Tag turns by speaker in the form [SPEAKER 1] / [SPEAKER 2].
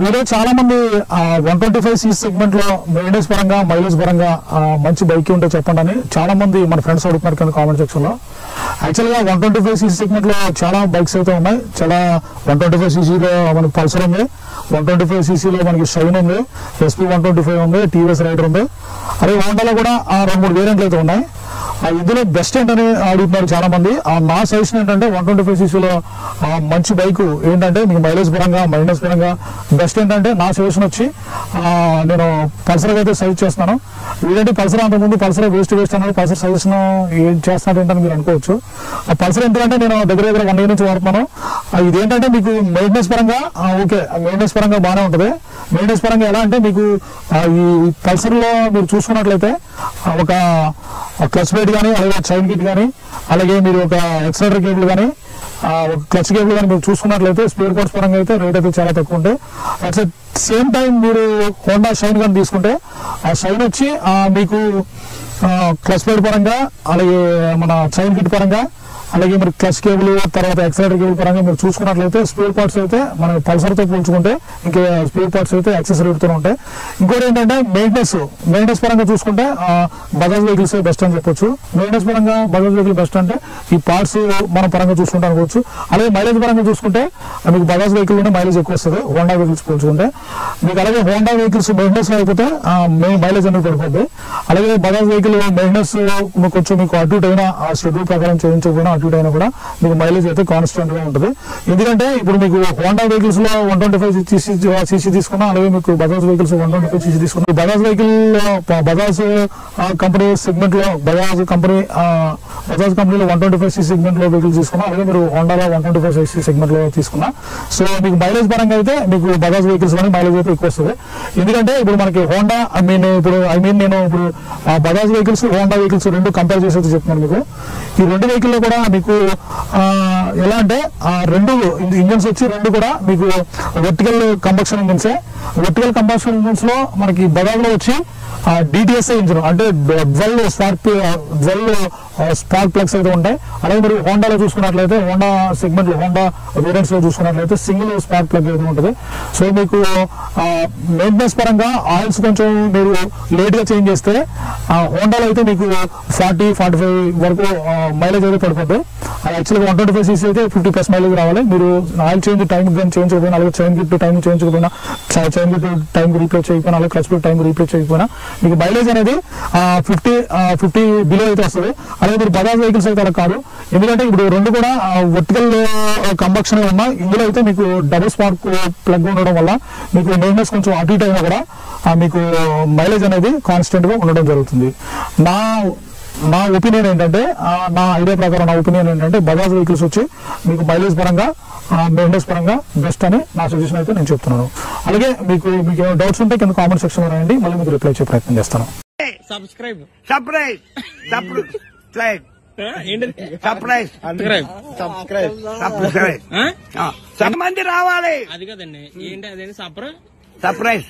[SPEAKER 1] Video చాలా మంది 125cc segment లో మెయింటెనెన్స్ పరంగా మైలేజ్ పరంగా మంచి బైక్ ఉంటే చెప్పండి అని చాలా మంది మన ఫ్రెండ్స్ అడుగుతున్నారు కింద కామెంట్ సెక్షన్ లో. యాక్చువల్ గా 125cc సెగ్మెంట్ లో చాలా బైక్స్ అయితే ఉన్నాయి. చాలా 125cc లో మనకి పల్సర్ ఉంది, 125cc లో మనకి షైన్ ఉంది, SP 125 ఉంది, TVS రైడర్ ఉంది. అదే హోండాలో కూడా 2-3 వేరియంట్లు అయితే ఉన్నాయి. ఇందులో బెస్ట్ ఏంటని అడుగుతున్నారు చాలా మంది. నా సజెషన్ ఏంటంటే 125cc లో మంచి బైక్ ఏంటంటే మీకు మైలేజ్ పరంగా మెయింటెనెన్స్ పరంగా బెస్ట్ ఏంటంటే నా సజెషన్ వచ్చి నేను పల్సర్ అయితే సజెస్ట్ చేస్తున్నాను. ఏంటంటే పల్సర్ అంతకుముందు పల్సర్ వేస్ట్ అన్నది పల్సర్ సజెషన్ ఏం చేస్తున్నారు ఏంటని మీరు అనుకోవచ్చు. ఆ పల్సర్ ఎందుకంటే నేను దగ్గర 1 year నుంచి వాడుతున్నాను. ఇదేంటంటే మీకు మెయింటెనెన్స్ పరంగా ఓకే, మెయింటెనెన్స్ పరంగా బాగానే ఉంటుంది. మెయింటెనెన్స్ పరంగా ఎలా అంటే మీకు ఈ పల్సర్ లో మీరు చూసుకున్నట్లయితే ఒక క్లచ్ ప్లేట్ కానీ, అలాగే చైన్ కిట్ కానీ, అలాగే మీరు ఒక ఎక్సలరేటర్ కేబుల్ కానీ, క్లచ్ కేబుల్ కానీ మీరు చూసుకున్నట్లయితే స్పేర్ పార్ట్స్ పరంగా అయితే రేట్ అయితే చాలా తక్కువ ఉంటాయి. అట్ ద సేమ్ టైం మీరు హోండా షైన్ కానీ తీసుకుంటే ఆ షైన్ వచ్చి మీకు క్లచ్ ప్లేట్ పరంగా, అలాగే మన చైన్ కిట్ పరంగా, అలాగే మీరు క్లచ్ కేబుల్ తర్వాత ఎక్సలరేటర్ కేబుల్ పరంగా మీరు చూసుకున్నట్లయితే స్పేర్ పార్ట్స్ అయితే మన పల్సర్ తో పోల్చుకుంటే ఇంకా స్పేర్ పార్ట్స్ అయితే యాక్సెసరీతో ఉంటాయి. ఇంకోటి ఏంటంటే మెయింటెనెన్స్ పరంగా చూసుకుంటే బజాజ్ వెహికల్స్ బెస్ట్ అని చెప్పొచ్చు. మెయింటెనెన్స్ పరంగా బజాజ్ వెహికల్ బెస్ట్ అంటే ఈ పార్ట్స్ మన పరంగా చూసుకుంటే అనుకోవచ్చు. అలాగే మైలేజ్ పరంగా చూసుకుంటే మీకు బజాజ్ వెహికల్ లోనే మైలేజ్ ఎక్కువ వస్తుంది హోండా వెహికల్స్ పోల్చుకుంటే. మీకు అలాగే హోండా వెహికల్స్ మెయింటెనెన్స్ అయిపోతే మైలేజ్ అనేది పడిపోద్ది. అలాగే బజాజ్ వెహికల్ మెయింటెనెన్స్ కొంచెం మీకు అటు ఇటు అయినా ఆ షెడ్యూల్ ప్రకారం చేయించకపోయినా అటు ఇటు అయినా కూడా మీకు మైలేజ్ అయితే కాన్స్టెంట్ గా ఉంటుంది. ఎందుకంటే ఇప్పుడు మీకు హోండా వెహికల్స్ లో 125cc తీసుకున్నా, అలాగే మీకు బజాజ్ వెహికల్స్ 125cc తీసుకున్నా, Bajaj vehicle Bajaj company segment లో బజాజ్ కంపెనీలో 125cc సెగ్మెంట్ లో వెహికల్స్ తీసుకున్నా, అలాగే మీరు హోండాలో 125cc సెగ్మెంట్ లో తీసుకున్నా. సో మీకు మైలేజ్ పరంగా అయితే మీకు బజాజ్ వెహికల్స్ లోనే మైలేజ్ అయితే ఎక్కువ వస్తుంది. ఎందుకంటే ఇప్పుడు మనకి హోండా నేను ఇప్పుడు బజాజ్ వెహికల్స్ హోండా వెహికల్స్ రెండు కంపేర్ చేసి చెప్తున్నాను మీకు. ఈ రెండు వెహికల్ లో కూడా మీకు ఎలా అంటే రెండు ఇంజన్స్ వచ్చి రెండు కూడా మీకు వర్టికల్ కంబషన్ ఇంజన్సే. వర్టికల్ కంబషన్ ఇంజన్స్ లో మనకి బజాజ్ లో వచ్చి DTSA ఇంజిన్ అంటే 12 స్పార్క్ ప్లగ్స్ అయితే ఉంటాయి. అలాగే మీరు హోండాలో చూసుకున్నట్లయితే హోండా సెగ్మెంట్ లో హోండా వేరియంట్స్ లో చూసుకున్నట్లయితే సింగిల్ స్పార్క్ ప్లగ్ అయితే ఉంటుంది. సో మీకు మెయింటెనెన్స్ పరంగా ఆయిల్స్ కొంచెం మీరు లేట్ గా చేంజ్ చేస్తే హోండాలో అయితే మీకు 40-45 వరకు మైలేజ్ అయితే పడిపోతుంది. యాక్చువల్గా 125cc అయితే 50+ మైలేజ్ రావాలి. మీరు ఆయిల్ చేంజ్ టైం చేంజ్ చేయకపోయినా, అలాగే చైన్ గిట్ టైం చేంజ్ చేయకపోయినా, చైన్ గిట్ టైం రీప్లేస్ చేయకపోయినా, అలాగే క్లచ్ ప్లేట్ టైం రీప్లేస్ చేయకపోయినా మీకు మైలేజ్ అనేది 50 బిలో అయితే వస్తుంది. అలాగే మీరు బజాజ్ వెహికల్స్ అయితే అలా కాదు. ఎందుకంటే ఇప్పుడు రెండు కూడా వర్టికల్ కంబక్షన్ ఉన్నా, ఇందులో అయితే మీకు డబుల్ స్పార్క్ ప్లగ్ ఉండడం వల్ల మీకు మెయింటెనెన్స్ కొంచెం అటు ఇటు అయినా కూడా మీకు మైలేజ్ అనేది కాన్స్టెంట్ గా ఉండడం జరుగుతుంది. నా ఒపీనియన్ ఏంటంటే, నా ఐడియా ప్రకారం నా ఒపీనియన్ ఏంటంటే బజాజ్ వెహికల్స్ వచ్చి మీకు మైలేజ్ పరంగా మెయింటెనెన్స్ పరంగా బెస్ట్ అని నా సజెషన్ అయితే నేను చెప్తున్నాను. అలాగే మీకు ఏమైనా డౌట్స్ ఉంటే కింద కామెంట్ సెక్షన్ లో రాయండి, మళ్ళీ మీకు రిప్లై చేసే ప్రయత్నం చేస్తాను.
[SPEAKER 2] మంది రావాలి.
[SPEAKER 3] అది కదండి, ఏంటి అదే సబ్స్క్రైబ్.